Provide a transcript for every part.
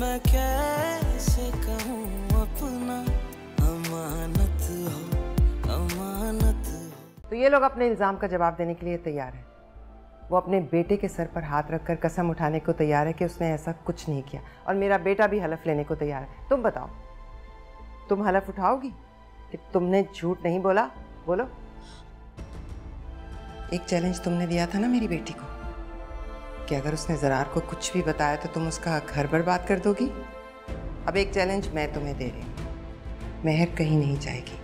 मैं कैसे कहूँ अपना अमानत हो, अमानत हो। तो ये लोग अपने इल्ज़ाम का जवाब देने के लिए तैयार हैं। वो अपने बेटे के सर पर हाथ रखकर कसम उठाने को तैयार है कि उसने ऐसा कुछ नहीं किया, और मेरा बेटा भी हलफ लेने को तैयार है। तुम बताओ, तुम हलफ उठाओगी कि तुमने झूठ नहीं बोला? बोलो। एक चैलेंज तुमने दिया था ना मेरी बेटी को कि अगर उसने ज़रार को कुछ भी बताया तो तुम उसका घर बर्बाद कर दोगी। अब एक चैलेंज मैं तुम्हें दे रही हूँ, मेहर कहीं नहीं जाएगी,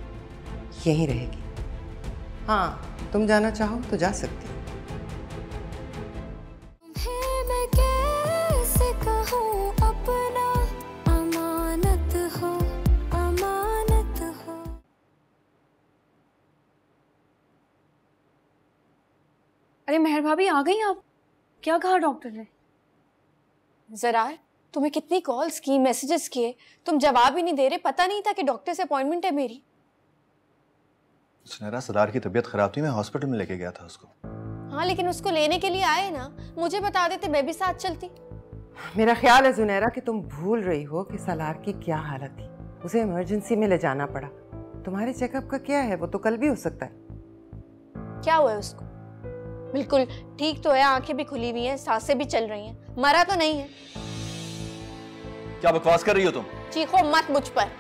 यहीं रहेगी। हाँ, तुम जाना चाहो तो जा सकती हो। मैं कैसे कहूँ अपना अमानत हो, अमानत हो। अरे मेहर भाभी, आ गई आप? क्या कहा डॉक्टर ने? ज़रार, तुम्हें कितनी कॉल्स की, मैसेजेस किए, तुम जवाब ही नहीं दे रहे। पता नहीं था कि डॉक्टर से अपॉइंटमेंट है मेरी। सुनहरा, ज़रार की तबीयत खराब थी, मैं हॉस्पिटल में लेके गया था उसको। हाँ, लेकिन उसको लेने के लिए आए ना, मुझे बता देते, मैं भी साथ चलती। मेरा ख्याल है जुनैरा कि तुम भूल रही हो कि सलार की क्या हालत थी। उसे इमरजेंसी में ले जाना पड़ा। तुम्हारे चेकअप का क्या है? वो तो कल भी हो सकता है। क्या हुआ है उसको? बिल्कुल ठीक तो है, आंखें भी खुली हुई हैं, सांसें भी चल रही हैं, मरा तो नहीं है। क्या बकवास कर रही हो तुम? चीखो मत मुझ पर।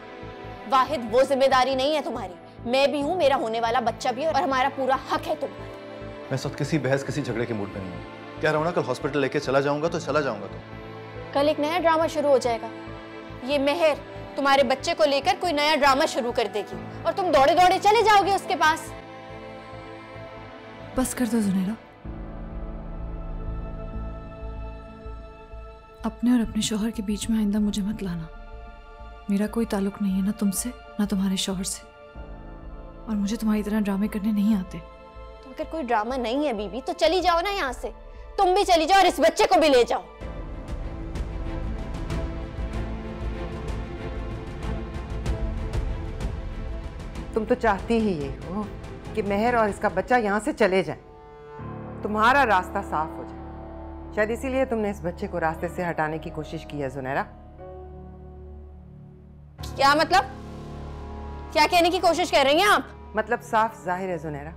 वाहिद, वो जिम्मेदारी नहीं है तुम्हारी। मैं भी हूँ, मेरा होने वाला बच्चा भी है, और हमारा पूरा हक है तुम पर। मैं इस वक्त किसी बहस, किसी झगड़े के मूड पे नहीं हूँ। कह रहा हूँ ना, कल हॉस्पिटल लेके चला जाऊंगा तो चला जाऊंगा। तो कल एक नया ड्रामा शुरू हो जाएगा। ये मेहर तुम्हारे बच्चे को लेकर कोई नया ड्रामा शुरू कर देगी, और तुम दौड़े दौड़े चले जाओगे उसके पास। बस कर दो जुनैरा। अपने और अपने शौहर के बीच में आइंदा मुझे मत लाना। मेरा कोई ताल्लुक नहीं है ना तुमसे, ना तुम्हारे शौहर से, और मुझे तुम्हारी तरह ड्रामे करने नहीं आते। तो अगर कोई ड्रामा नहीं है बीबी, तो चली जाओ ना यहाँ से। तुम भी चली जाओ और इस बच्चे को भी ले जाओ। तुम तो चाहती ही ये हो कि मेहर और इसका बच्चा यहाँ से चले जाए, तुम्हारा रास्ता साफ हो जाए। शायद इसीलिए तुमने इस बच्चे को रास्ते से हटाने की कोशिश की है जुनैरा। क्या मतलब? क्या कहने की कोशिश कर रही हैं आप? मतलब साफ जाहिर है जुनैरा।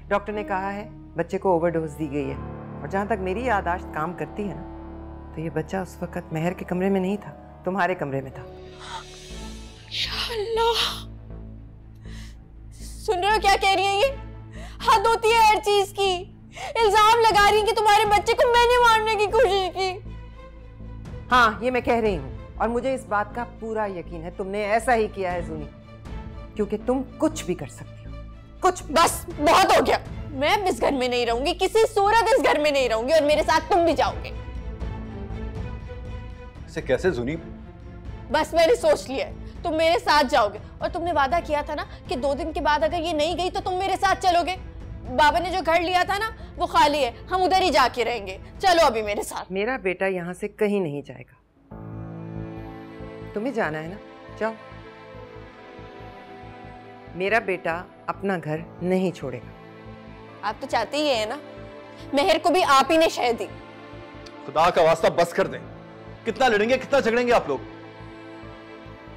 डॉक्टर ने कहा है बच्चे को ओवरडोज दी गई है, और जहां तक मेरी याददाश्त काम करती है ना, तो ये बच्चा उस वक्त मेहर के कमरे में नहीं था, तुम्हारे कमरे में था। अल्लाह, सुन रहे हो क्या कह रही है ये? हद होती है हर चीज की। इल्जाम लगा रही है कि तुम्हारे बच्चे को मैंने मारने की कोशिश की। हाँ, ये मैं कह रही हूँ, और मुझे इस बात का पूरा यकीन है तुमने ऐसा ही किया है जूनी, क्योंकि तुम कुछ भी कर सकती हो, कुछ भी। बस बहुत हो गया। मैं अब इस घर में नहीं रहूंगी, किसी सूरत इस घर में नहीं रहूंगी, और मेरे साथ तुम भी जाओगे। इसे कैसे जूनी? बस मैंने सोच लिया है, तुम मेरे साथ जाओगे, और तुमने वादा किया था ना कि 2 दिन के बाद अगर ये नहीं गई तो तुम मेरे साथ चलोगे। बाबा ने जो घर लिया था ना, वो खाली है, हम उधर ही जाके रहेंगे। चलो अभी मेरे साथ। मेरा बेटा यहाँ से कहीं नहीं जाएगा। तुम्हें जाना है ना, जाओ। मेरा बेटा अपना घर नहीं छोड़ेगा। आप तो चाहते ही है ना, मेहर को भी आप ही ने शह दी। खुदा का वास्ता बस कर दें। कितना लड़ेंगे, कितना झगड़ेंगे आप लोग?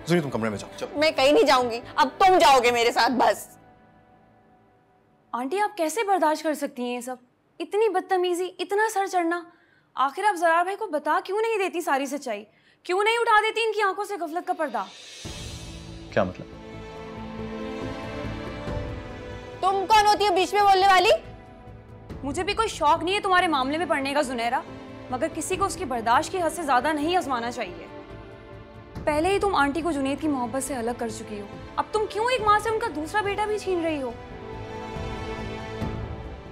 जूनी, तुम कमरे में जाओ। चलो। मैं कहीं नहीं जाऊंगी, अब तुम जाओगे मेरे साथ। बस। आंटी, आप कैसे बर्दाश्त कर सकती हैं ये सब? इतनी बदतमीजी, इतना सर चढ़ना। आखिर आप ज़रार भाई को बता क्यों नहीं देती सारी सच्चाई? क्यों नहीं उठा देती इनकी आंखों से गफलत का पर्दा? क्या मतलब? तुम कौन होती है बीच में बोलने वाली? मुझे भी कोई शौक नहीं है तुम्हारे मामले में पड़ने का जुनैरा, मगर किसी को उसकी बर्दाश्त की हद से ज्यादा नहीं आजमाना चाहिए। पहले ही तुम आंटी को जुनैद की मोहब्बत से अलग कर चुकी हो, अब तुम क्यों एक माँ से उनका दूसरा बेटा भी छीन रही हो?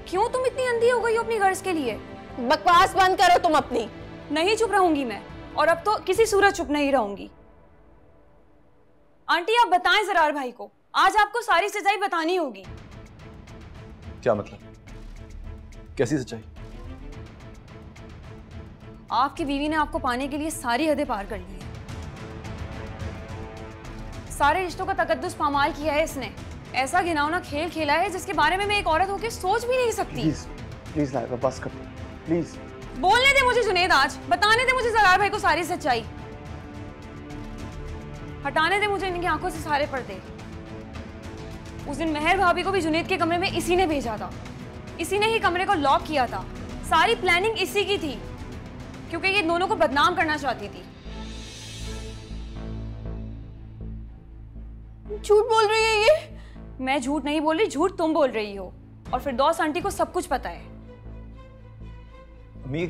क्यों तुम इतनी अंधी हो गई हो अपनी गर्ज के लिए? बकवास बंद करो तुम अपनी। नहीं चुप रहूंगी मैं, और अब तो किसी सूरत चुप नहीं रहूंगी। आंटी, आप बताएं ज़रार भाई को, आज आपको सारी सच्चाई बतानी होगी। क्या मतलब? कैसी सच्चाई? आपकी बीवी ने आपको पाने के लिए सारी हदें पार कर ली है। सारे रिश्तों का तकद्दुस पामाल किया है इसने। ऐसा घिनौना खेल खेला है जिसके बारे में मैं एक औरत होकर सोच भी नहीं सकती। प्लीज प्लीज लाइबा, बस कर दो प्लीज। बोलने दे मुझे जुनैद, आज बताने दे मुझे ज़रार भाई को सारी सच्चाई। हटाने दे मुझे इनकी आंखों से सारे पर्दे। उस दिन मेहर भाभी को भी जुनेद के कमरे में इसी ने भेजा था, इसी ने ही कमरे को लॉक किया था। सारी प्लानिंग इसी की थी, क्योंकि ये दोनों को बदनाम करना चाहती थी। झूठ बोल रही है ये। मैं झूठ नहीं बोल रही, झूठ तुम बोल रही हो। और फिरदौस आंटी को सब कुछ पता है। अम्मी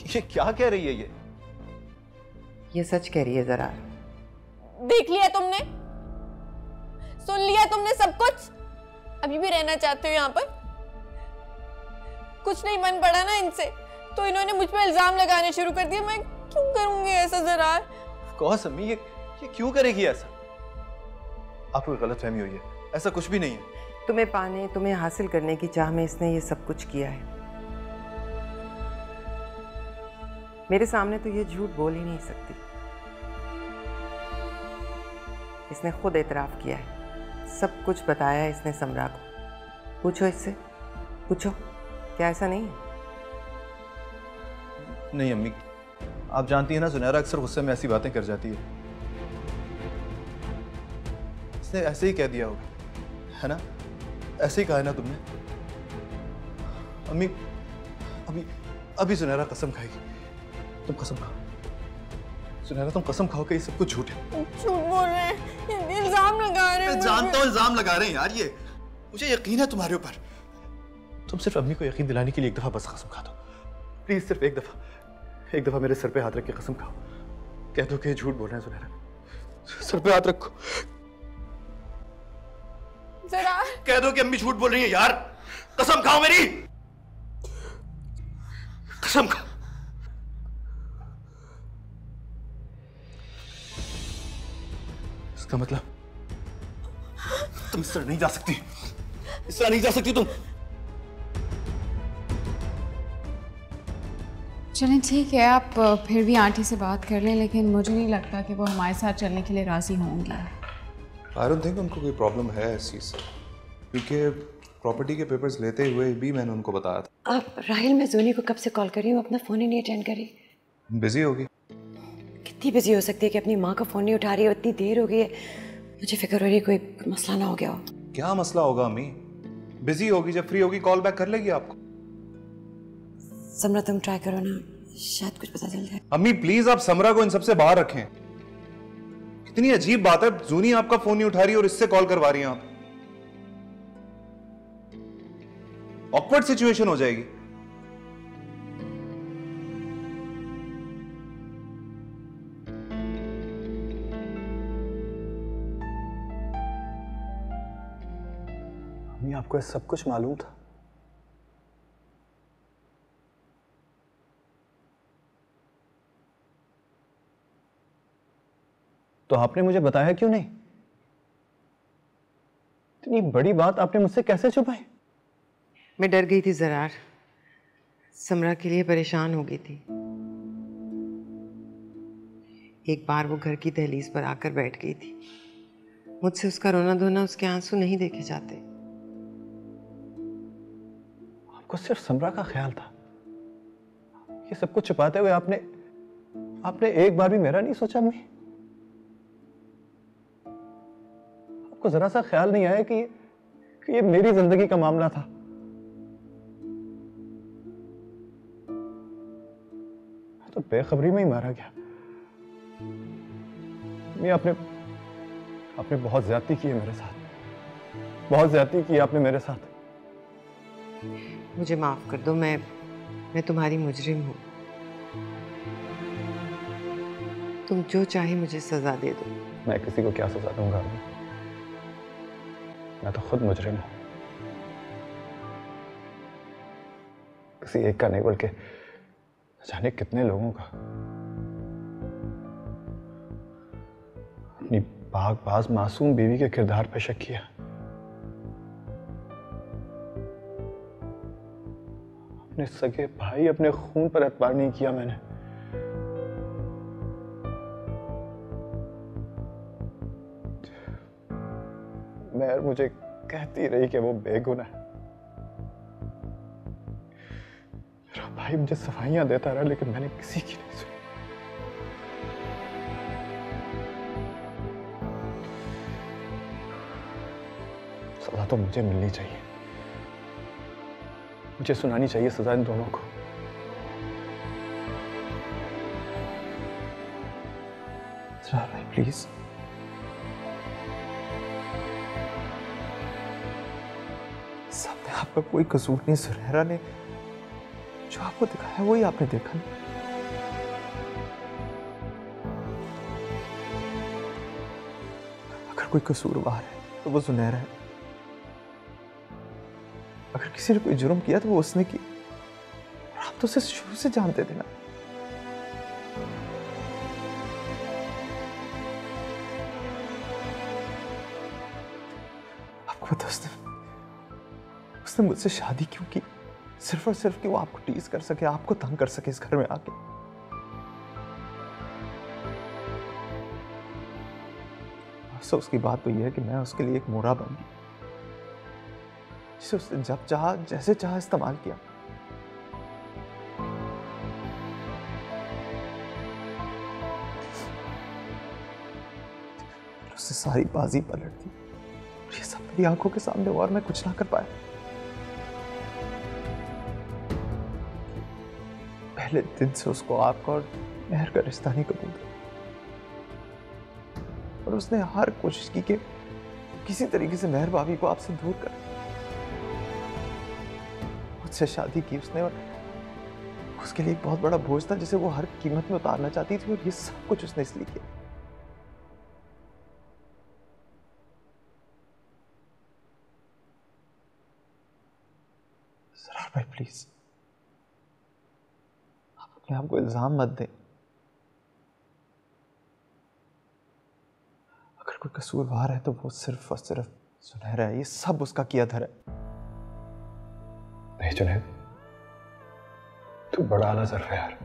ये क्या कह रही है ये सच कह रही है जरा। देख लिया तुमने, सुन लिया तुमने सब कुछ। अभी भी रहना चाहते हो यहाँ पर? कुछ नहीं मन पड़ा ना इनसे, तो इन्होंने मुझ पर इल्जाम लगाने शुरू कर दिए। मैं क्यों करूंगी ऐसा जरा? कौस अम्मी ये क्यों करेगी ऐसा? आपको गलतफहमी हुई है, ऐसा कुछ भी नहीं है। तुम्हें पाने, तुम्हें हासिल करने की चाह में इसने ये सब कुछ किया है। मेरे सामने तो ये झूठ बोल ही नहीं सकती। इसने खुद एतराफ किया है, सब कुछ बताया है इसने समरा को। पूछो इससे, पूछो, क्या ऐसा नहीं है? नहीं अम्मी, आप जानती हैं ना सुनहरा अक्सर गुस्से में ऐसी बातें कर जाती है। इसने ऐसे ही कह दिया होगा, है ना? ऐसे ही कहा है ना तुमने? अम्मी अभी अभी सुनहरा कसम खाएगी। तुम कसम खाओ सुनहरा, तुम कसम खाओ कि ये सब कुछ झूठ है। झूठ बोल रहे हैं, इल्जाम लगा रहे हैं। मैं जानता हूं इल्जाम लगा रहे हैं यार, ये मुझे यकीन है तुम्हारे ऊपर। तुम सिर्फ अम्मी को यकीन दिलाने के लिए एक दफा बस कसम खा दो प्लीज, सिर्फ एक दफा मेरे सर पे हाथ रख के कसम खाओ। कह दो कि झूठ बोल रहे हैं सुनहरा, सर पे हाथ रखो। जरा कह दो कि अम्मी झूठ बोल रही है यार, कसम खाओ मेरी, कसम खाओ। इसका मतलब तुम इस तरह नहीं जा सकती, इस तरह नहीं जा सकती तुम। चलें ठीक है, आप फिर भी आंटी से बात कर लें, लेकिन मुझे नहीं लगता कि वो हमारे साथ चलने के लिए राजी होंगी। आई डोंट थिंक उनको कोई प्रॉब्लम है इस चीज़ से, क्योंकि प्रॉपर्टी के पेपर्स लेते हुए भी मैंने उनको बताया था। आप राहिल, मैं जोनी को कब से कॉल कर रही हूँ, अपना फ़ोन ही नहीं अटेंड करी। बिजी होगी? कितनी बिजी हो सकती है कि अपनी माँ का फ़ोन नहीं उठा रही है? इतनी देर हो गई है, मुझे फिक्र हो रही है कोई मसला ना हो गया हो। क्या मसला होगा अम्मी? बिजी होगी, जब फ्री होगी कॉल बैक कर लेगी आपको। समरा तुम ट्राई करो ना, शायद कुछ पता चल जाए। अम्मी प्लीज आप समरा को इन सबसे बाहर रखें। कितनी अजीब बात है, जूनी आपका फोन नहीं उठा रही और इससे कॉल करवा रही हैं आप। ऑकवर्ड सिचुएशन हो जाएगी। अम्मी आपको सब कुछ मालूम था? तो आपने मुझे बताया क्यों नहीं? इतनी बड़ी बात आपने मुझसे कैसे छुपाई? मैं डर गई थी जरार, समरा के लिए परेशान हो गई थी। एक बार वो घर की दहलीज पर आकर बैठ गई थी। मुझसे उसका रोना धोना, उसके आंसू नहीं देखे जाते। आपको सिर्फ समरा का ख्याल था? ये सब कुछ छुपाते हुए आपने एक बार भी मेरा नहीं सोचा अम्मी? आपको जरा सा ख्याल नहीं आया कि ये मेरी जिंदगी का मामला था? मैं तो बेखबरी में ही मारा गया। अम्मी आपने बहुत ज्यादती की है मेरे साथ, बहुत ज्यादती की आपने मेरे साथ। मुझे माफ कर दो, मैं तुम्हारी मुजरिम हूँ। तुम जो चाहे मुझे सजा दे दो। मैं किसी को क्या सजा दूंगा? मैं तो खुद मुजरिम हूं, किसी एक का नहीं बल्कि जाने कितने लोगों का। अपनी पाकबाज मासूम बीवी के किरदार पे शक किया, अपने सगे भाई, अपने खून पर एतबार नहीं किया मैंने। मैं मुझे कहती रही कि वो बेगुनाह है। मेरा भाई मुझे सफाइयां देता रहा, लेकिन मैंने किसी की नहीं सुनी। तो मुझे मिलनी चाहिए, मुझे सुनानी चाहिए सजा इन दोनों को। भाई प्लीज, सामने आपका कोई कसूर नहीं। सुनहरा ने जो आपको दिखाया वही आपने देखा। अगर कोई कसूरवार है तो वो सुनहरा है। अगर किसी ने कोई जुर्म किया तो वो उसने किया। आप तो उसे शुरू से जानते थे ना। आपको पता उसने मुझसे शादी क्यों की? सिर्फ और सिर्फ कि वो आपको टीज कर सके, आपको तंग कर सके इस घर में आके। तो उसकी बात तो यह है कि मैं उसके लिए एक मोरा बन गई, जिसे उसने जब चाहा जैसे चाहा इस्तेमाल किया। उससे सारी बाजी पलट दी। ये सब मेरी आंखों के सामने हुआ और मैं कुछ ना कर पाया। पहले दिन से उसको आपका और मेहर का रिश्ता नहीं कबूल था, और उसने हर कोशिश की कि किसी तरीके से मेहर भाभी को आपसे दूर कर। मुझसे शादी की उसने, और उसके लिए एक बहुत बड़ा बोझ था जिसे वो हर कीमत में उतारना चाहती थी, और ये सब कुछ उसने इसलिए किया। सरार भाई प्लीज, आप अपने आप को इल्जाम मत दें। अगर कोई कसूरवार है तो वो सिर्फ और सिर्फ सुनहरा है। ये सब उसका किया धर है। नहीं जुनैद, तू बड़ा आला ज़र्फ है यार।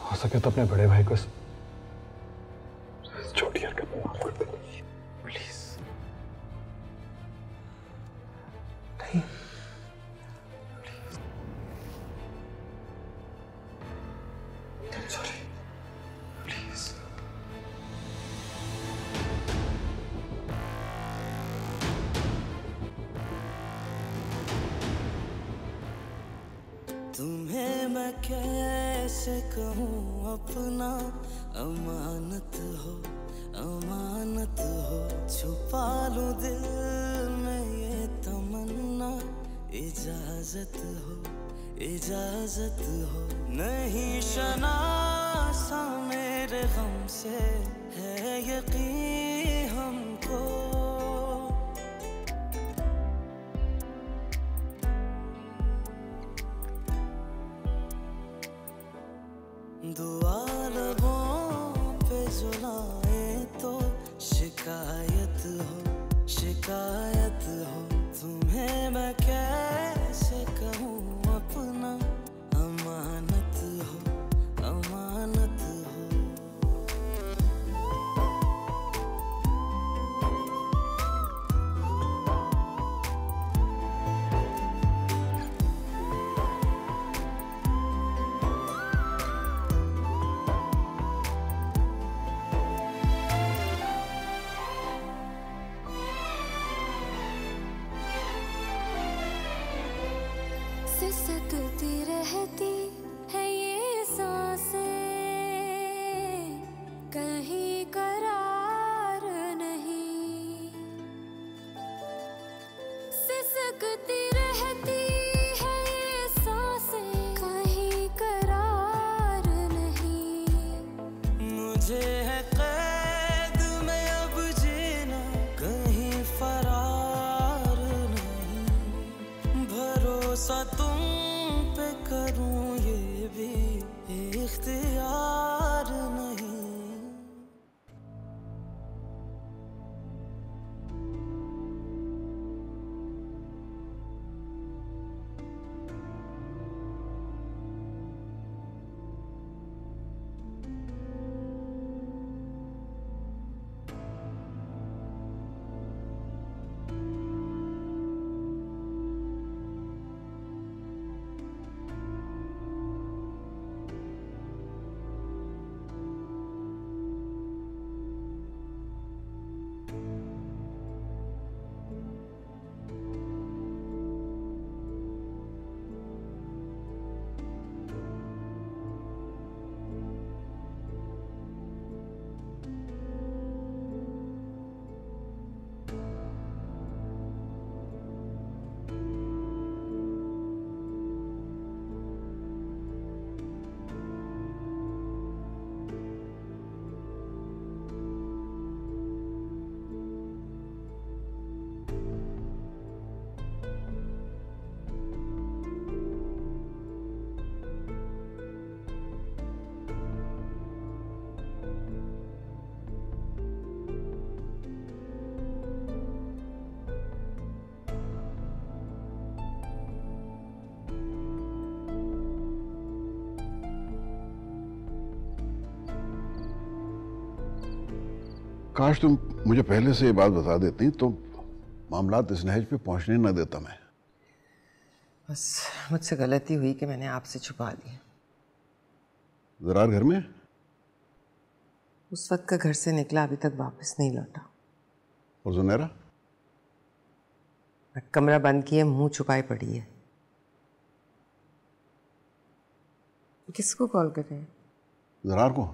हो सके तो अपने बड़े भाई को छोटी हरकत में माफ कर दे प्लीज। नहीं सॉरी प्लीज। तुम्हें मैं कैसे कहूँ अपना, अमानत हो अमानत हो। छुपा लूं दिल में ये तमन्ना, इजाजत हो। नहीं शनासा मेरे गम से है यकीन हमको। दुआ लबों पे जुलाए तो शिकायत हो। तुम्हें मैं कैसे कहूँ अपना, अमानत हो अमानत हो। काश तुम मुझे पहले से ये बात बता देती तो मामलात इस नहज पे पहुंचने न देता मैं। बस मुझसे गलती हुई कि मैंने आपसे छुपा ली। ज़रार घर में? उस वक्त का घर से निकला, अभी तक वापस नहीं लौटा। और जुनैरा? कमरा बंद किए मुंह छुपाई पड़ी है। किसको कॉल कर रहे हैं? ज़रार को।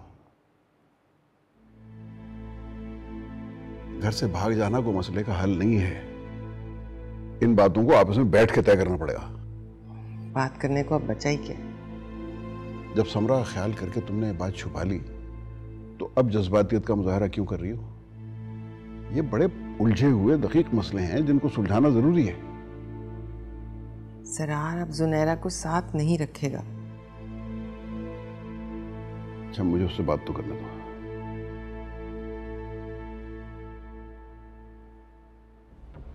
घर से भाग जाना कोई मसले का हल नहीं है। इन बातों को आपस में बैठ के तय करना पड़ेगा। बात करने को अब बचा ही क्या? जब समरा का ख्याल करके तुमने बात छुपा ली तो अब जज्बातियत का मुजाहरा क्यों कर रही हो? ये बड़े उलझे हुए दकीक मसले हैं जिनको सुलझाना जरूरी है। ज़रार अब जुनैरा को साथ नहीं रखेगा। अच्छा, मुझे उससे बात तो करने दो।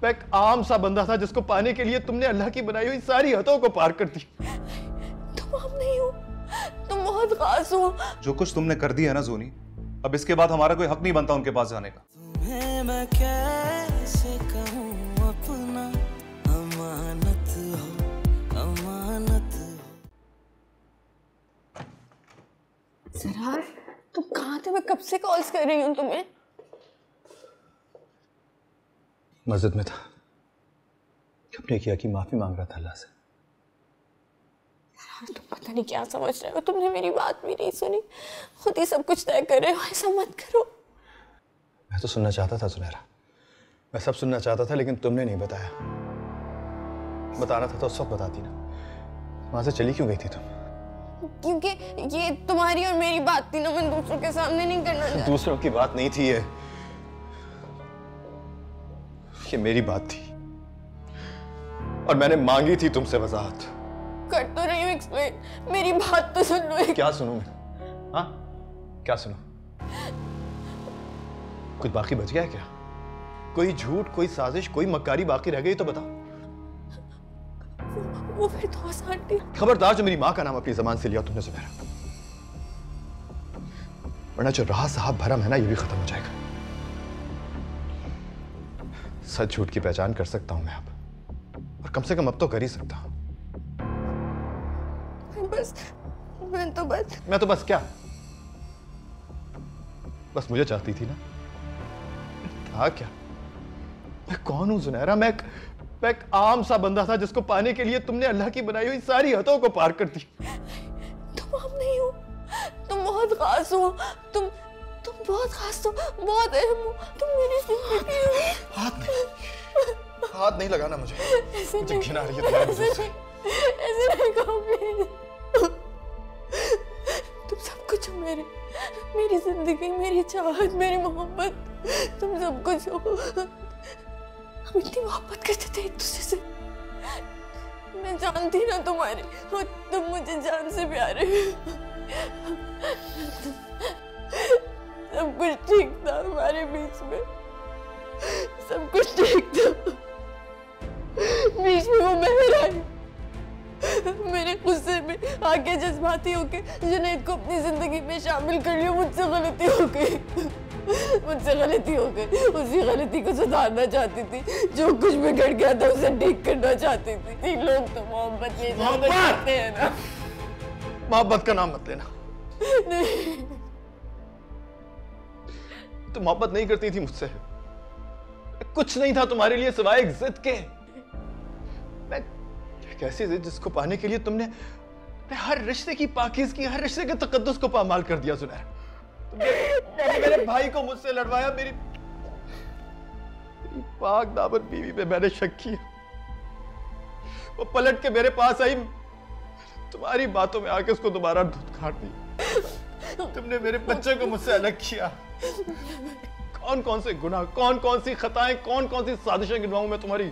मैं एक आम सा बंदा था जिसको पाने के लिए तुमने अल्लाह की बनाई हुई सारी हदों को पार कर दी। तुम आम नहीं हो, तुम बहुत खास हो। जो कुछ तुमने कर दिया है ना जोनी, अब इसके बाद हमारा कोई हक नहीं बनता उनके पास जाने का। तुम्हें मैं कैसे कहूँ अपना, अमानत हो, अमानत हो। ज़रार, तुम कहाँ थे? मैं कब से कॉल्स कर रही हूँ तुम्हें। मस्जिद में था, अपने किया की माफी मांग रहा था अल्लाह से। यार तुम पता नहीं क्या समझ रहे हो, तुमने मेरी बात भी नहीं सुनी, खुद ही सब कुछ तय कर रहे हो। ऐसा मत करो। मैं तो सुनना चाहता था सुनहरा, मैं सब सुनना चाहता था, लेकिन तुमने नहीं बताया। बताना था तो उस वक्त बताती ना। वहां से चली क्यों गई थी तुम? क्योंकि ये तुम्हारी और मेरी बात थी ना, मैं दूसरों के सामने नहीं करना चाहती। दूसरों की बात नहीं थी ये मेरी बात थी और मैंने मांगी थी तुमसे वजाहत। कर तो रही हूँ एक्सप्लेन, मेरी बात तो सुन लो। क्या सुनूं मैं? हाँ, क्या सुनूं? कुछ बाकी बच गया है क्या? कोई झूठ, कोई साजिश, कोई मक्कारी बाकी रह गई तो बता। वो फिर तो आसान थी। खबरदार जो मेरी माँ का नाम अपनी जबान से लिया तुमने जुनैरा, वरना जो राह साहब भरम है ना, ये भी खत्म हो जाएगा। सच झूठ की पहचान कर सकता हूं मैं अब, और कम से कम अब तो कर ही सकता हूं। मैं तो बस क्या? बस मुझे चाहती थी ना। था क्या? मैं कौन हूं जुनैरा? मैं एक आम सा बंदा था जिसको पाने के लिए तुमने अल्लाह की बनाई हुई सारी हदों को पार कर दी। तुम आम नहीं हो, तुम बहुत खास हो। तुम बहुत खास हो, बहुत अहम हो। तुम मेरी जिंदगी हो। हाथ नहीं लगाना मुझे घिन आ रही है तुम्हारी वजह से। ऐसे नहीं कहो प्लीज। तुम सब कुछ हो मेरी जिंदगी, मेरी चाहत, मेरी मोहब्बत, तुम सब कुछ हो। हम इतनी मोहब्बत करते थे एक दूसरे से। मैं जानती ना तुम्हारी, और तुम मुझे जान से प्यारे हो। सब कुछ ठीक था हमारे बीच में, सब कुछ ठीक था। बीच में वो महर आई, मेरे गुस्से में आके जज्बाती होके जुनैद को अपनी जिंदगी में शामिल कर लिया। मुझसे गलती हो गई, मुझसे गलती हो गई। उसी गलती को सुधारना चाहती थी, जो कुछ बिगड़ गया था उसे ठीक करना चाहती थी। लोग तो मोहब्बत में करते हैं ना। मोहब्बत का नाम मत लेना। नहीं, तुम मोहब्बत नहीं करती थी मुझसे। कुछ नहीं था तुम्हारे लिए सिवाय एक जिद के। मैं एक ऐसी जिद जिसको पाने के लिए तुमने हर रिश्ते की पाकीज़गी, हर रिश्ते के तकद्दुस को पामाल कर दिया। सुनैरा, तुमने मेरे भाई को मुझसे लड़वाया। मेरी पाक दामन बीवी पे मैंने शक किया। वो पलट के मेरे पास आई, तुम्हारी बातों में आके उसको दोबारा धुतकार दी। तुमने मेरे बच्चे को मुझसे अलग किया। कौन कौन से गुनाह, कौन कौन सी खताएं, कौन कौन सी साजिशें गिनवाऊं मैं तुम्हारी?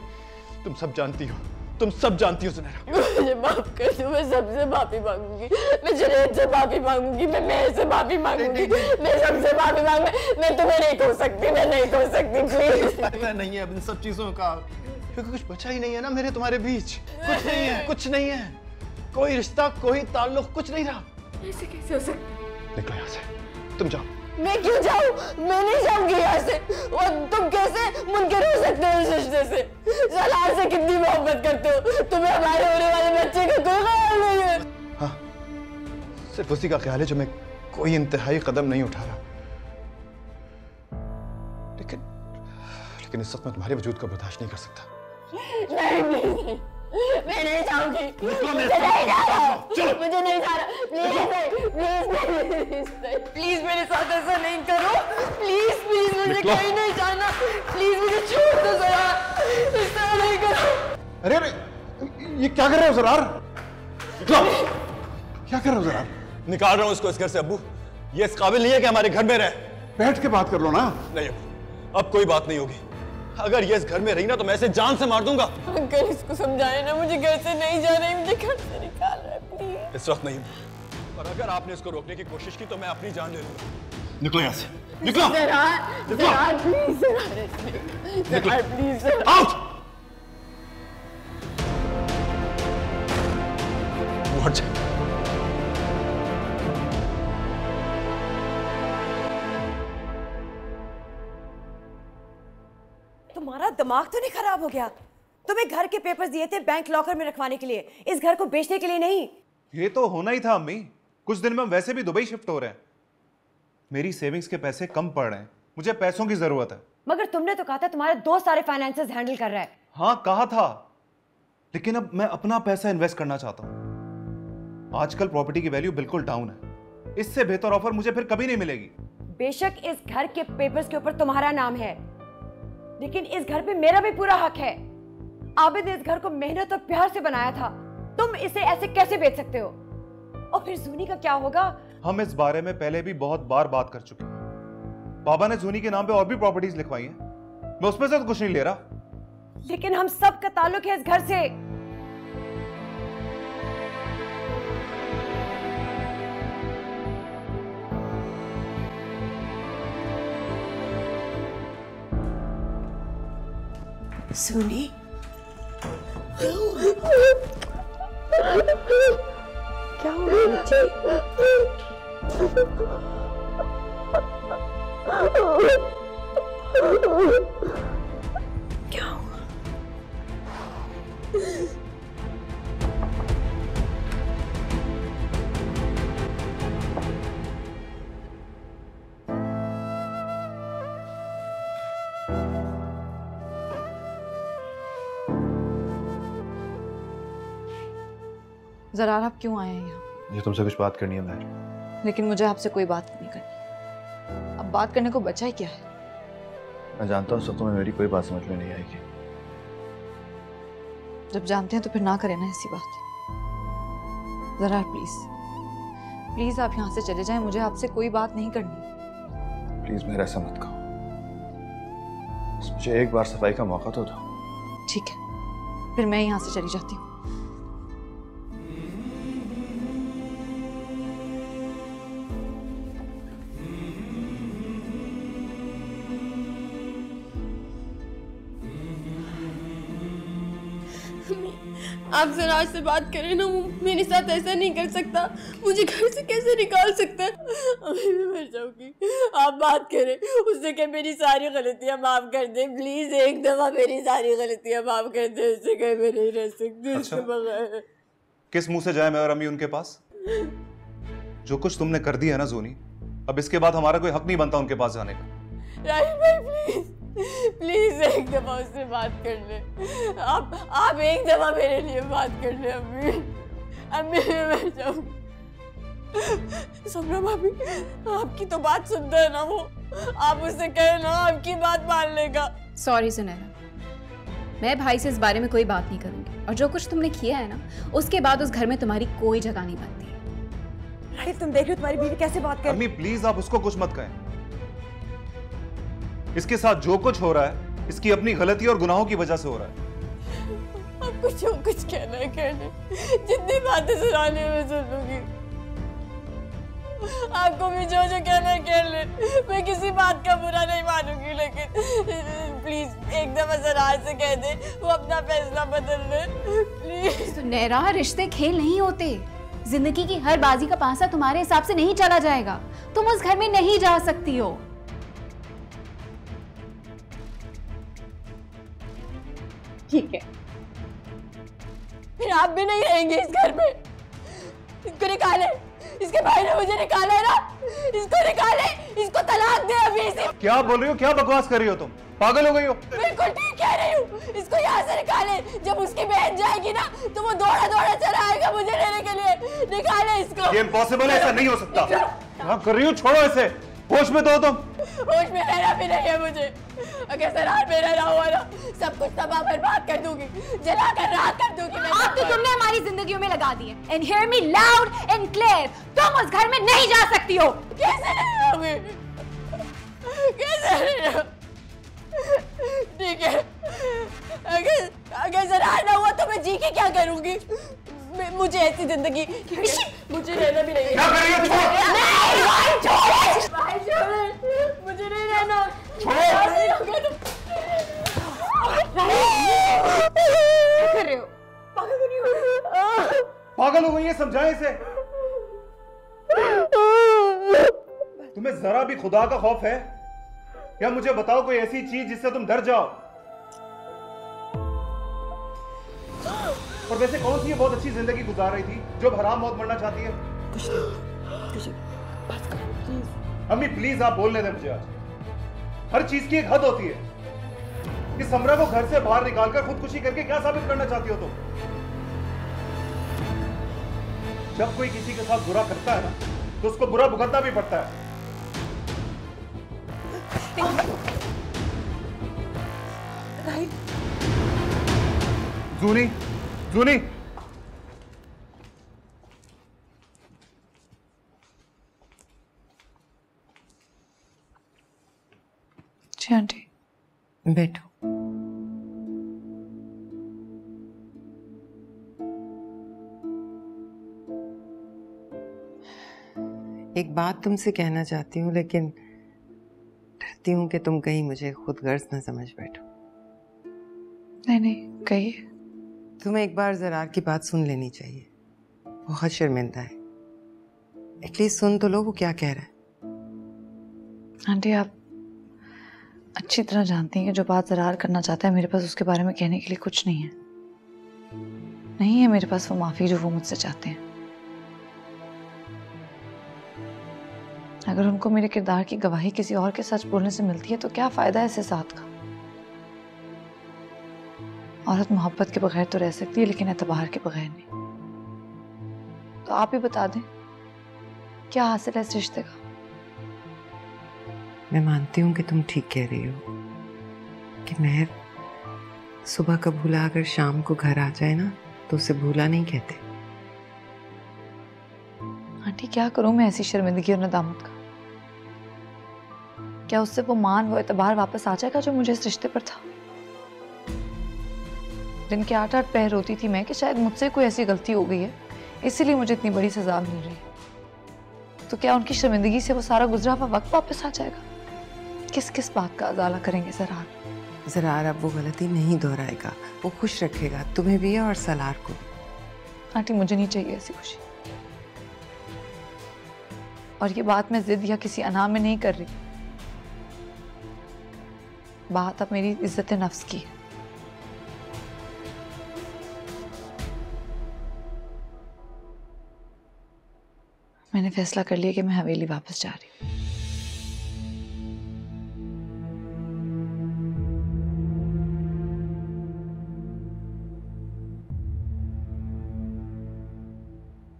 तुम सब जानती हो, तुम सब जानती हो सुनैरा। मुझे माफ कर दो, मैं सबसे माफी मांगूंगी। मैं जुनैद से माफी मांगूंगी, मैं मेहर से माफी मांगूंगी, मैं सबसे माफी मांगूंगी। मैं तुम्हें नहीं खो सकती, मैं नहीं खो सकती, प्लीज। फायदा नहीं है अब इन सब चीजों का, क्योंकि कुछ बचा ही नहीं है ना मेरे तुम्हारे बीच। कुछ नहीं है, कुछ नहीं है, कोई रिश्ता, कोई ताल्लुक, कुछ नहीं रहा। ऐसे कैसे हो सकता? निकलो यहाँ से, तुम जाओ। मैं क्यों जाऊं? मैं नहीं जाऊंगी यहाँ से। और तुम कैसे मुनकर हो सकते हो इस रिश्ते से? जलाल से कितनी मोहब्बत करते हो, तुम्हें हमारे होने वाले बच्चे का कोई ख्याल नहीं है। हाँ, सिर्फ उसी का ख्याल है जो मैं कोई इंतहाई कदम नहीं उठा रहा। लेकिन इस वक्त मैं तुम्हारे वजूद को बर्दाश्त नहीं कर सकता। नहीं, मैं नहीं जाऊंगी। मुझे नहीं जाना, मुझे नहीं जाना। प्लीज मेरे साथ ऐसा नहीं करो। प्लीज मुझे कहीं नहीं जाना। प्लीज मुझे छोड़ दो जरा, इस तरह नहीं करो। अरे ये क्या कर रहे हो ज़रार? क्या कर रहे हो ज़रार? निकाल रहा हूँ इसको इस घर से अब्बू। ये इस काबिल नहीं है कि हमारे घर में रहे। बैठ के बात कर लो ना। नहीं अब्बू, अब कोई बात नहीं होगी। अगर ये इस घर में रही ना तो मैं इसे जान से मार दूंगा। अंकल इसको समझाए ना, मुझे घर से नहीं जाना है, मुझे घर से निकाल रहा है प्लीज। इस वक्त नहीं, और अगर आपने इसको रोकने की कोशिश की तो मैं अपनी जान ले लूंगा। निकलो यहाँ से, निकलो। Zarar please, Zarar please, out. हट जा। तुम्हारा दिमाग तो नहीं खराब हो गया? तुम्हें घर के पेपर्स दिए थे बैंक लॉकर में रखवाने के लिए, इस घर को बेचने के लिए नहीं। ये तो होना ही था अम्मी। कुछ दिन में हम वैसे भी दुबई शिफ्ट हो रहे हैं। मेरी सेविंग्स के पैसे कम पड़ रहे हैं, मुझे पैसों की जरूरत है। मगर तुमने तो कहा था तुम्हारे दोस्त सारे फाइनेंसेस हैंडल कर रहा है। हाँ कहा था, लेकिन अब मैं अपना पैसा इन्वेस्ट करना चाहता हूँ। आजकल प्रॉपर्टी की वैल्यू बिल्कुल डाउन है। इससे बेहतर ऑफर मुझे फिर कभी नहीं मिलेगी। बेशक इस घर के पेपर्स के ऊपर तुम्हारा नाम है, लेकिन इस घर पे मेरा भी पूरा हक है। आबिद ने इस घर को मेहनत और प्यार से बनाया था, तुम इसे ऐसे कैसे बेच सकते हो? और फिर जूनी का क्या होगा? हम इस बारे में पहले भी बहुत बार बात कर चुके हैं। बाबा ने जूनी के नाम पे और भी प्रॉपर्टीज लिखवाई हैं। मैं उसमें से तो कुछ नहीं ले रहा। लेकिन हम सब का ताल्लुक है इस घर से। सुनी, क्या हुआ मुझे? क्या हुआ? ज़रार आप क्यों आए हैं यहाँ? ये तुमसे कुछ बात करनी है महर। लेकिन मुझे आपसे कोई बात नहीं करनी। अब बात करने को बचा ही क्या है? मैं जानता हूँ सब तुम्हें मेरी कोई बात समझ में नहीं आएगी। जब जानते हैं तो फिर ना करें ना ऐसी बात। ज़रार प्लीज आप यहाँ से चले जाएं, मुझे आपसे कोई बात नहीं करनी। प्लीज मेरा ऐसा मत कहो, मुझे एक बार सफाई का मौका तो दो। ठीक है, फिर मैं यहाँ से चली जाती हूँ। आप ज़रार से बात करें ना, वो मेरे साथ ऐसा नहीं कर सकता। मुझे घर से कैसे निकाल सकता है? अभी मैं मर जाऊंगी। आप बात करें उससे कि मेरी सारी गलतियां माफ कर दे प्लीज। एक दफा मेरी सारी गलतियां माफ कर दे, उससे कहीं मैं नहीं रह सकती। अच्छा, किस मुंह से जाए मैं और अम्मी उनके पास? जो कुछ तुमने कर दिया है ना जोनी, अब इसके बाद हमारा कोई हक नहीं बनता उनके पास जाने का। राहिल भाई प्लीज एक दफा उससे बात कर ले। आप एक दफा मेरे लिए बात कर ले। अम्मी मैं मर जाऊंगी। समरा भाभी आपकी तो बात सुनता है ना वो, आप उससे कहे ना, आपकी बात मान लेगा। सॉरी सुनैरा, मैं भाई से इस बारे में कोई बात नहीं करूंगी, और जो कुछ तुमने किया है ना उसके बाद उस घर में तुम्हारी कोई जगह नहीं बनती। राहिल तुम देख रहे हो तुम्हारी बीवी कैसे बात कर। अम्मी प्लीज आप उसको कुछ मत कहें। इसके साथ जो कुछ हो रहा है इसकी अपनी गलती और गुनाहों की वजह से हो रहा है। आपको जो कुछ कहना है कहने, जितनी बातें सुनानी है मैं सुन लूंगी। आपको भी जो जो कहना है कह ले, मैं किसी बात का बुरा नहीं मानूंगी। लेकिन प्लीज एक दफा ज़रार से कह दे वो अपना फैसला बदल ले प्लीज। सुनैरा रिश्ते खेल नहीं होते, जिंदगी की हर बाजी का पासा तुम्हारे हिसाब से नहीं चला जाएगा। तुम उस घर में नहीं जा सकती हो। ठीक है, फिर आप भी नहीं रहेंगे इस घर में। इसको निकाले, इसके भाई ने मुझे निकाला है ना, इसको निकाले, इसको तलाक दे अभी इसे। क्या बोल रही हो, क्या बकवास कर रही हो तुम? पागल हो गई हो? बिल्कुल ठीक कह रही हूँ, इसको यहाँ से निकाले। जब उसकी बहन जाएगी ना तो वो दौड़ा दौड़ा चला आएगा मुझे लेने के लिए। निकाले इसको। ये इम्पॉसिबल है, ऐसा नहीं हो सकता। क्या कर रही हो? छोड़ो इसे, होश में तो हो तुम। होश में रहना भी नहीं है मुझे। अगर सरार में रहना हुआ ना, सब कुछ तबाह बर्बाद कर दूंगी, जला कर राख कर दूंगी। अब तो तुमने हमारी जिंदगियों में लगा दी है। And hear me loud and clear, तुम उस घर में नहीं जा सकती हो। कैसे नहीं रहोगी? कैसे नहीं रहोगी? ठीक है, अगर जरार ना हुआ तो मैं जी के क्या करूंगी? मुझे ऐसी जिंदगी मुझे रहना भी नहीं। क्या कर रही हो? नहीं भाई छोड़, भाई छोड़, मुझे नहीं रहना। क्या कर रहे हो? पागल हो गई है, समझाएं इसे। तुम्हें जरा भी खुदा का खौफ है? या मुझे बताओ कोई ऐसी चीज जिससे तुम डर जाओ। और वैसे कौन सी ये बहुत अच्छी जिंदगी गुजार रही थी जो हराम मौत मरना चाहती है? कुछ नहीं, बस करो प्लीज। अम्मी प्लीज आप बोलने दें मुझे। आज हर चीज की एक हद होती है। कि समरा को घर से बाहर निकालकर खुदकुशी करके क्या साबित करना चाहती हो तुम? जब कोई किसी के साथ बुरा करता है ना तो उसको बुरा भुगतना भी पड़ता है। जूनी, जूनी, जी आंटी। बैठो। एक बात तुमसे कहना चाहती हूँ, लेकिन डरती हूँ कि तुम कहीं मुझे खुद गर्ज न समझ बैठो। नहीं नहीं, कहिए। तुम्हें एक बार जरार की बात सुन लेनी चाहिए। बहुत शर्मिंदा है, एटलीस्ट सुन तो लो वो क्या कह रहा है। आंटी आप अच्छी तरह जानती हैं कि जो बात जरार करना चाहता है, मेरे पास उसके बारे में कहने के लिए कुछ नहीं है। नहीं है मेरे पास वो माफी जो वो मुझसे चाहते हैं। अगर उनको मेरे किरदार की गवाही किसी और के सच बोलने से मिलती है तो क्या फायदा है इसे साथ का। औरत मोहब्बत के बगैर तो रह सकती है, लेकिन एतबार के बगैर नहीं। तो आप ही बता दें क्या हासिल है इस रिश्ते का। मैं मानती हूँ कि तुम ठीक कह रही हो कि मेहर सुबह का भूला अगर शाम को घर आ जाए ना तो उसे भूला नहीं कहते। आंटी क्या करूं मैं ऐसी शर्मिंदगी और नदामत का? क्या उससे वो मान वो एतबार वापस आ जाएगा जो मुझे इस रिश्ते पर था? दिन के 8-8 पहर रोती थी मैं कि शायद मुझसे कोई ऐसी गलती हो गई है, इसीलिए मुझे इतनी बड़ी सजा मिल रही है। तो क्या उनकी शर्मिंदगी से वो सारा गुजरा हुआ वक्त वापस आ जाएगा? किस किस बात का अजाला करेंगे जरार? जरार अब वो गलती नहीं दोहराएगा, वो खुश रखेगा तुम्हें भी और सलार को। आंटी मुझे नहीं चाहिए ऐसी खुशी। और ये बात मैं जिद या किसी अना में नहीं कर रही, बात अब मेरी इज्जत नफ्स की है। मैंने फैसला कर लिया कि मैं हवेली वापस जा रही हूँ।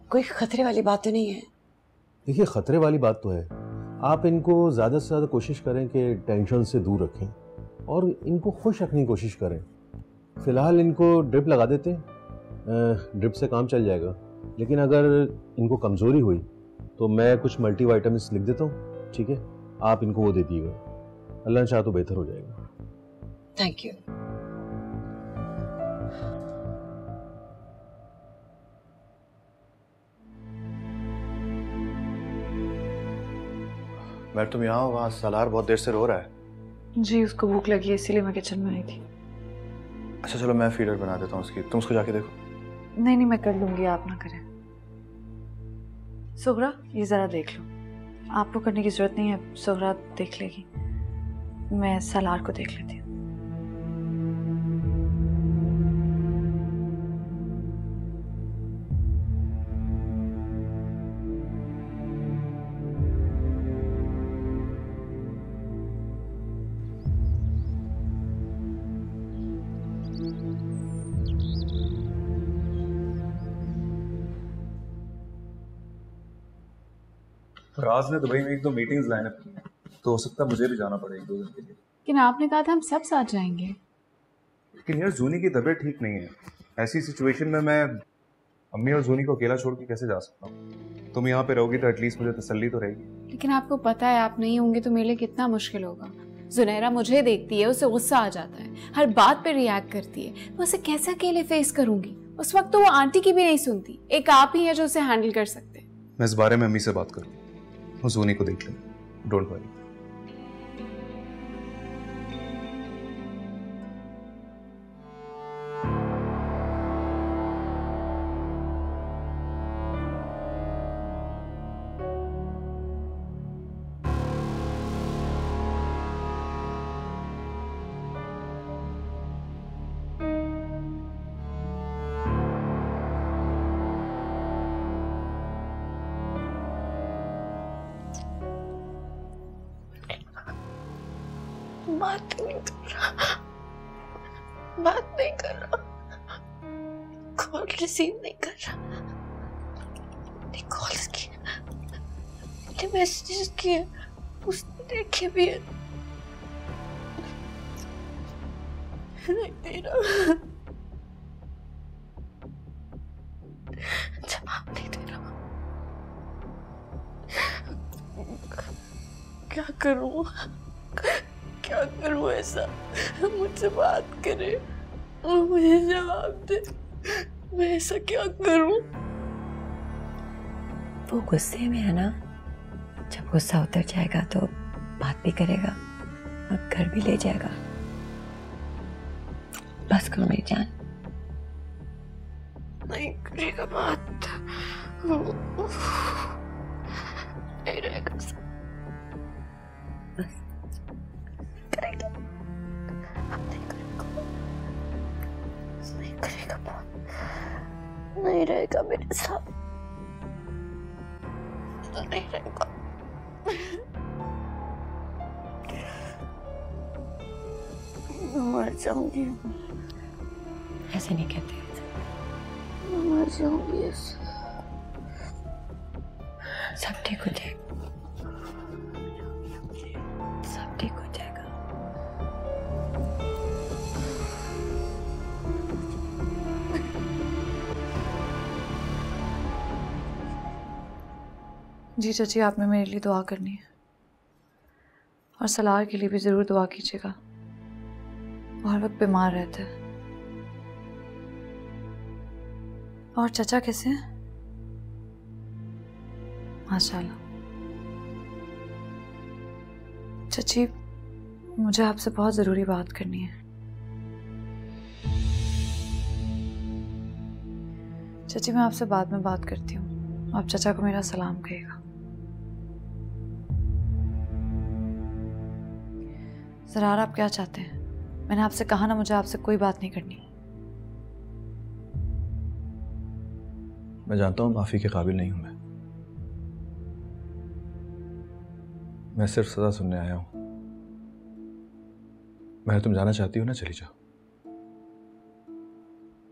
कोई खतरे वाली बात तो नहीं है? देखिए खतरे वाली बात तो है। आप इनको ज़्यादा से ज़्यादा कोशिश करें कि टेंशन से दूर रखें और इनको खुश रखने की कोशिश करें। फ़िलहाल इनको ड्रिप लगा देते हैं, ड्रिप से काम चल जाएगा। लेकिन अगर इनको कमज़ोरी हुई तो मैं कुछ मल्टी वाइटामिन्स लिख देता हूँ, ठीक है? आप इनको वो दे दीजिएगा, अल्लाह चाहे तो बेहतर हो जाएगा। Thank you. मैं तुम यहाँ हो, वहाँ सलार बहुत देर से रो रहा है। जी उसको भूख लगी है इसीलिए मैं किचन में आई थी। अच्छा चलो मैं फीडर बना देता हूँ उसकी, तुम उसको जाके देखो। नहीं नहीं मैं कर लूंगी, आप ना करें। सुगरा ये ज़रा देख लो, आपको करने की ज़रूरत नहीं है, सुगरा देख लेगी। मैं सलार को देख लेती हूँ। राज ने दुबई में 1-2 मीटिंग्स लाइन अप की, तो हो सकता है मुझे भी जाना पड़े 1-2 दिन के लिए। लेकिन आपने कहा था हम सब साथ जाएंगे। लेकिन यार जूनी की तबीयत ठीक नहीं है, ऐसी सिचुएशन में मैं अम्मी और जूनी को अकेला छोड़ के कैसे जा सकता हूँ? तुम यहाँ पे रहोगी तो एटलीस्ट मुझे तसल्ली तो रहेगी। लेकिन आपको पता है आप नहीं होंगे तो मेरे लिए कितना मुश्किल होगा। जुनैरा मुझे देखती है, उसे गुस्सा आ जाता है, हर बात पे रिएक्ट करती है, मैं उसे कैसे अकेले फेस करूंगी? उस वक्त तो वो आंटी की भी नहीं सुनती, एक आप ही है जो उसे हैंडल कर सकते। मैं इस बारे में अम्मी से बात करूँ, वो जूनी को देख लें, डोंट वरी। बात नहीं कर रहा, बात नहीं कर रहा, कॉल रिसीव नहीं कर रहा, कॉल्स किए, मैसेजेस किए, उसने देखे भी है, नहीं दे रहा, जवाब नहीं दे रहा, क्या करूं? क्या करूं ऐसा? मुझसे बात करे, मुझे जवाब दे, मैं ऐसा क्या करूं? वो गुस्से में है ना, जब गुस्सा उतर जाएगा तो बात भी करेगा और घर भी ले जाएगा। बस करो मेरी जान। नहीं करेगा बात, नहीं रहेगा बस करेगा, नहीं करेगा बात, नहीं रहेगा मेरे साथ, नहीं रहेगा। मर जाऊंगी, ऐसे नहीं कहते, मर जाऊंगी ऐसे। सब ठीक हो जाएगा, सब ठीक हो जाएगा। जी चाची, आपने मेरे लिए दुआ करनी है और सलार के लिए भी ज़रूर दुआ कीजिएगा, वो हर वक्त बीमार रहता है। और चाचा कैसे हैं? माशाल्लाह। चाची, मुझे आपसे बहुत ज़रूरी बात करनी है। चाची, मैं आपसे बाद में बात करती हूँ, आप चाचा को मेरा सलाम कहिएगा। ज़रार, आप क्या चाहते हैं? मैंने आपसे कहा ना, मुझे आपसे कोई बात नहीं करनी। मैं जानता हूँ माफी के काबिल नहीं हूं मैं सिर्फ सजा सुनने आया हूं। मैं तुम जाना चाहती हो ना, चली जाओ।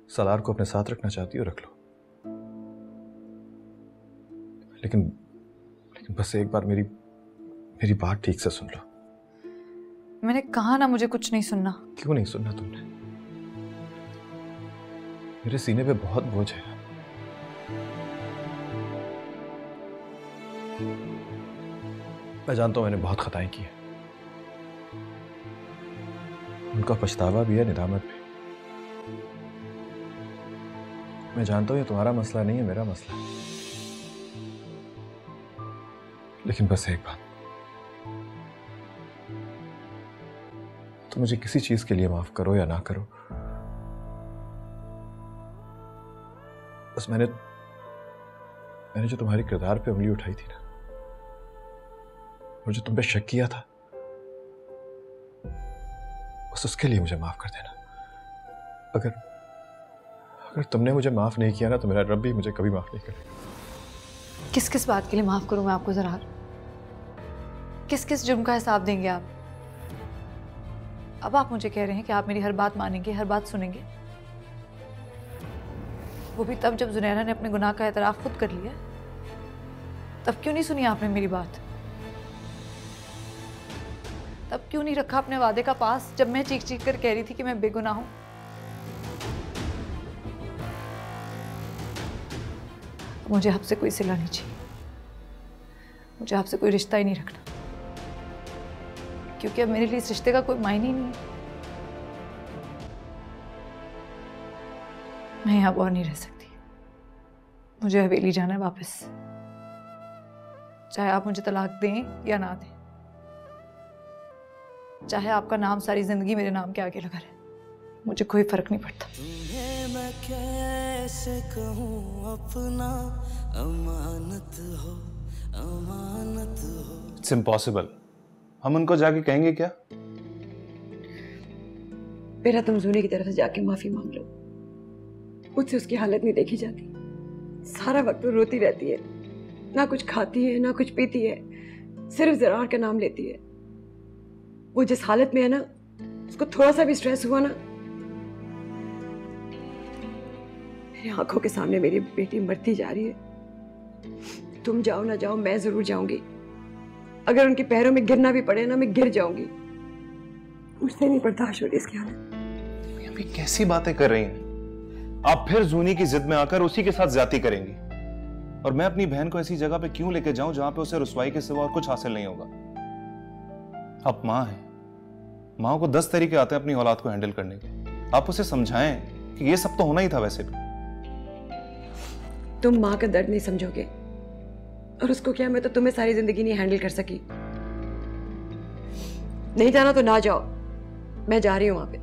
सलार को अपने साथ रखना चाहती हो, रख लो, लेकिन बस एक बार मेरी बात ठीक से सुन लो। मैंने कहा ना, मुझे कुछ नहीं सुनना। क्यों नहीं सुनना तुमने? मेरे सीने पे बहुत बोझ है। मैं जानता हूं मैंने बहुत खताएं की है, उनका पछतावा भी है, निदामत भी। मैं जानता हूं ये तुम्हारा मसला नहीं है, मेरा मसला है। लेकिन बस एक बात, तो मुझे किसी चीज के लिए माफ करो या ना करो, बस मैंने मैंने जो तुम्हारे किरदार पे उंगली उठाई थी ना, और जो तुम पे शक किया था, बस उसके लिए मुझे माफ कर देना। अगर तुमने मुझे माफ नहीं किया ना, तो मेरा रब भी मुझे कभी माफ नहीं करेगा। किस किस बात के लिए माफ करूं मैं आपको ज़रार? किस किस जुर्म का हिसाब देंगे आप? अब आप मुझे कह रहे हैं कि आप मेरी हर बात मानेंगे, हर बात सुनेंगे, वो भी तब जब जुनैरा ने अपने गुनाह का एतराफ़ खुद कर लिया। तब क्यों नहीं सुनी आपने मेरी बात? तब क्यों नहीं रखा अपने वादे का पास जब मैं चीख चीख कर कह रही थी कि मैं बेगुनाह हूं? मुझे आपसे कोई सिला नहीं चाहिए, मुझे आपसे कोई रिश्ता ही नहीं रखना, क्योंकि अब मेरे लिए इस रिश्ते का कोई मायने ही नहीं है। मैं यहाँ और नहीं रह सकती, मुझे हवेली जाना है वापस, चाहे आप मुझे तलाक दें या ना दें, चाहे आपका नाम सारी जिंदगी मेरे नाम के आगे लगा रहे, मुझे कोई फर्क नहीं पड़ता। तुम्हें मैं कैसे कहूँ अपना, अमानत हो, अमानत हो। It's impossible. हम उनको जाके कहेंगे क्या? मेरा तुम जूने की तरफ से जाके माफी मांग लो। मुझसे उसकी हालत नहीं देखी जाती, सारा वक्त वो रोती रहती है, ना कुछ खाती है ना कुछ पीती है, सिर्फ ज़रार का नाम लेती है। वो जिस हालत में है ना, उसको थोड़ा सा भी स्ट्रेस हुआ ना, मेरी आंखों के सामने मेरी बेटी मरती जा रही है। तुम जाओ ना जाओ, मैं जरूर जाऊंगी। अगर उनके पैरों में गिरना भी पड़े ना, मैं गिर जाऊंगी। मुझसे नहीं बर्दाश्त हो रही इसकी हालत। अभी कैसी बातें कर रही हैं आप? फिर जूनी की जिद में आकर उसी के साथ ज्यादती करेंगी, और मैं अपनी बहन को ऐसी जगह पे क्यों लेके जाऊं जहां पे उसे रुसवाई के सिवा और कुछ हासिल नहीं होगा? आप माँ हैं, माँ को 10 तरीके आते हैं अपनी औलाद को हैंडल करने के। आप उसे समझाएं कि ये सब तो होना ही था वैसे भी। तुम माँ का दर्द नहीं समझोगे, और उसको क्या, मैं तो तुम्हें सारी जिंदगी नहीं हैंडल कर सकी। नहीं जाना तो ना जाओ, मैं जा रही हूं वहां पे,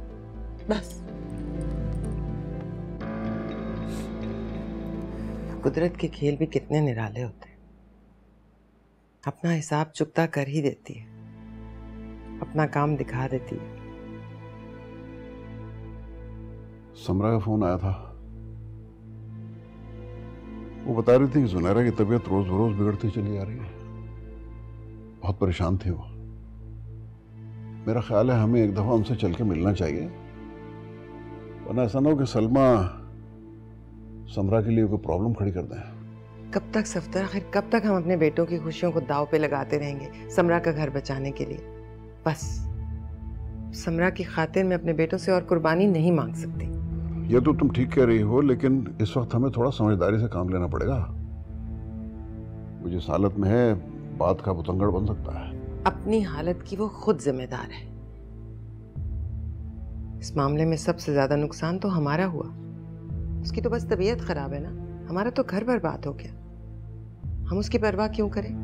बस। कुदरत के खेल भी कितने निराले होते हैं। अपना हिसाब चुकता कर ही देती है, अपना काम दिखा देती है। समरा का फोन आया था, वो बता रही थी कि जुनैरा की तबीयत रोज बरोज बिगड़ती चली आ रही है, बहुत परेशान थी वो। मेरा ख्याल है हमें एक दफा उनसे चल के मिलना चाहिए, वरना ऐसा ना हो कि सलमा समरा के लिए कोई प्रॉब्लम खड़ी कर दें। कब तक सफ्तर, आखिर कब तक हम अपने बेटों की खुशियों को दाव पे लगाते रहेंगे समरा का घर बचाने के लिए? बस समरा की खातिर मैं अपने बेटों से और कुर्बानी नहीं मांग सकती। ये तो तुम ठीक कह रही हो, लेकिन इस वक्त हमें थोड़ा समझदारी से काम लेना पड़ेगा। वो जिस हालत में है, बात का बुतंगड़ बन सकता है। अपनी हालत की वो खुद जिम्मेदार है। इस मामले में सबसे ज्यादा नुकसान तो हमारा हुआ। उसकी तो बस तबीयत खराब है ना, हमारा तो घर बर्बाद हो गया। हम उसकी परवाह क्यों करें?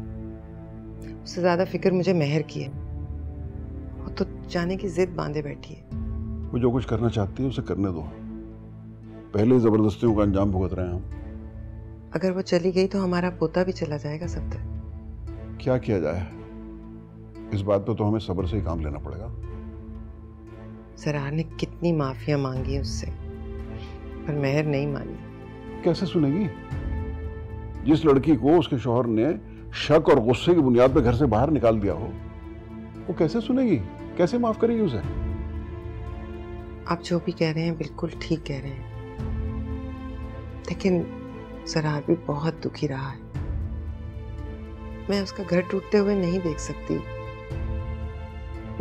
उससे ज्यादा फिक्र मुझे मेहर की है। वो तो जाने की जिद बांधे बैठी है। वो जो कुछ करना चाहती है उसे करने दो, पहले जबरदस्तियों का अंजाम भुगत रहे हैं हम। अगर वो चली गई तो हमारा पोता भी चला जाएगा सफ्तर। क्या किया जाए, इस बात पे तो हमें सब्र से ही काम लेना पड़ेगा। ज़रार ने कितनी माफिया मांगी उससे, पर मेहर नहीं मानी। कैसे सुनेगी? जिस लड़की को उसके शौहर ने शक और गुस्से की बुनियाद पर घर से बाहर निकाल दिया हो, वो कैसे सुनेगी? कैसे माफ करेगी उसे? आप जो भी कह रहे हैं बिल्कुल ठीक कह रहे हैं, लेकिन ज़रार भी बहुत दुखी रहा है। मैं उसका घर टूटते हुए नहीं देख सकती।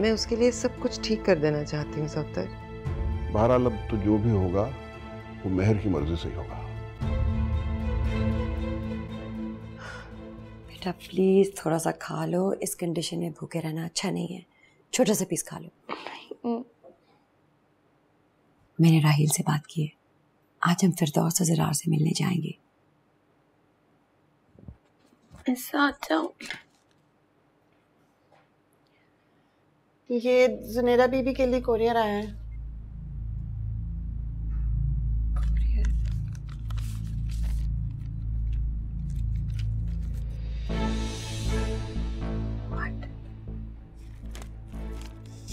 मैं उसके लिए सब कुछ ठीक कर देना चाहती हूँ सफ्तर। बहरहाल अब तो जो भी होगा वो मेहर की मर्जी से ही होगा। बेटा प्लीज थोड़ा सा खा लो, इस कंडीशन में भूखे रहना अच्छा नहीं है। छोटा सा पीस खा लो। मैंने राहिल से बात की है, आज हम फिरदौस से ज़रार से मिलने जाएंगे। ऐसा अच्छा। ये जुनेरा बीबी के लिए कोरियर आया है।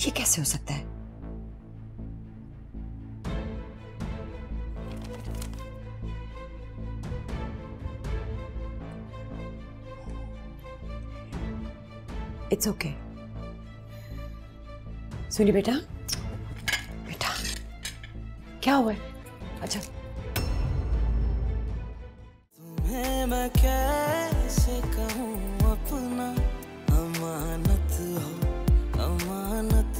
ये कैसे हो सकता है? It's okay. सुनी बेटा, बेटा क्या हुआ है? अच्छा, तुम्हें मैं कैसे कहूँ अपना, अमानत हो, अमानत